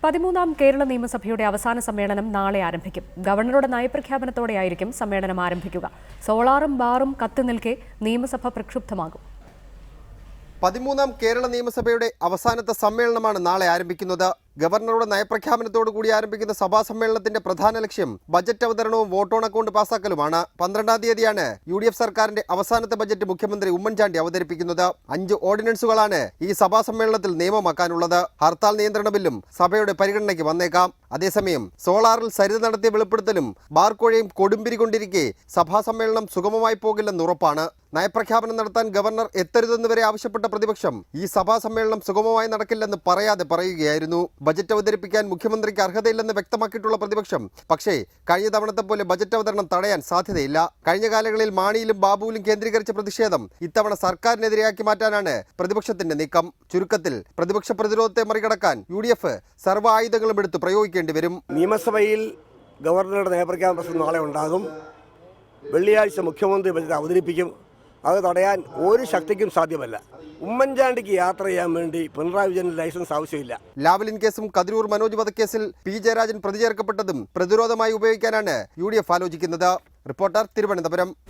13ാം കേരള നിയമസഭയുടെ അവസാന സമ്മേളനം നാളെ ആരംഭിക്കും. ഗവർണറുടെ നയപ്രഖ്യാപനത്തോടെയായിരിക്കും സമ്മേളനം ആരംഭിക്കുക. സോളാറും ബാറും കത്തുനിൽക്കെ നിയമസഭ പ്രക്ഷുബ്ധമാകും. 13ാം കേരള നിയമസഭയുടെ അവസാനത്തെ സമ്മേളനമാണ് നാളെ ആരംഭിക്കുന്നത്. ഗവർണറുടെ നയപ്രഖ്യാപനത്തോടു കൂടി ആരംഭിക്കുന്ന സഭാ സമ്മേളനത്തിന്റെ പ്രധാന ലക്ഷ്യം ബജറ്റ് അവതരണവും വോട്ട് ഓൺ അക്കൗണ്ട് പാസാക്കലുമാണ്. 12ാം തീയതിയാണ് UDF സർക്കാരിന്റെ അവസാനത്തെ ബജറ്റ് മുഖ്യമന്ത്രി ഉമ്മൻചാണ്ടി അവതരിപ്പിക്കുന്നത്. 5 ഓർഡിനൻസുകളാണ് ഈ സഭാ സമ്മേളനത്തിൽ നിയമമാക്കാനുള്ളത്. ഹർത്താൽ നിയന്ത്രണ ബില്ലും സഭയുടെ പരിഗണനയ്ക്ക് വന്നേക്കാം. അതേസമയം സോളാറിൽ സരിത നടത്തിയ വെളിപ്പെടുത്തലും ബാർക്കോഴയും കൊടുമ്പിരി കൊണ്ടിരിക്കെ സഭാ സമ്മേളനം സുഗമമായി പോകില്ലെന്ന് ഉറപ്പാണ്. നയപ്രഖ്യാപനം നടത്താൻ ഗവർണർ എത്തരുതെന്ന് വരെ ആവശ്യപ്പെട്ട പ്രതിപക്ഷം ഈ സഭാ സമ്മേളനം സുഗമമായി നടക്കില്ലെന്ന് പറയാതെ പറയുകയായിരുന്നു. ബജറ്റ് അവതരിപ്പിക്കാൻ മുഖ്യമന്ത്രിക്ക് അർഹതയില്ലെന്ന് വ്യക്തമാക്കിയിട്ടുള്ള പ്രതിപക്ഷം പക്ഷേ കഴിഞ്ഞ തവണത്തെ പോലെ ബജറ്റ് അവതരണം തടയാൻ സാധ്യതയില്ല. കഴിഞ്ഞ കാലങ്ങളിൽ മാണിയിലും ബാബുവിലും കേന്ദ്രീകരിച്ച പ്രതിഷേധം ഇത്തവണ സർക്കാരിനെതിരെയാക്കി മാറ്റാനാണ് പ്രതിപക്ഷത്തിന്റെ നീക്കം. ചുരുക്കത്തിൽ പ്രതിപക്ഷ പ്രതിരോധത്തെ മറികടക്കാൻ UDF സർവ്വ ആയുധങ്ങളും എടുത്ത് പ്രയോഗിക്കേണ്ടി വരും. നിയമസഭയിൽ ഗവർണറുടെ നയപ്രഖ്യാപന പ്രസംഗം നാളെ ഉണ്ടാകും. വെള്ളിയാഴ്ച മുഖ്യമന്ത്രി ബജറ്റ് അവതരിപ്പിക്കും. അത് തടയാൻ ഒരു ശക്തിക്കും സാധ്യമല്ല. ഉമ്മൻചാണ്ടിക്ക് യാത്ര ചെയ്യാൻ വേണ്ടി പിണറായി വിജയന് ലൈസൻസ് ആവശ്യമില്ല. ലാവ്ലിൻ കേസും കതിരൂർ മനോജ് വധക്കേസിൽ P. ജയരാജൻ പ്രതി ചേർക്കപ്പെട്ടതും പ്രതിരോധമായി ഉപയോഗിക്കാനാണ് UDF ആലോചിക്കുന്നത്. റിപ്പോർട്ടർ, തിരുവനന്തപുരം.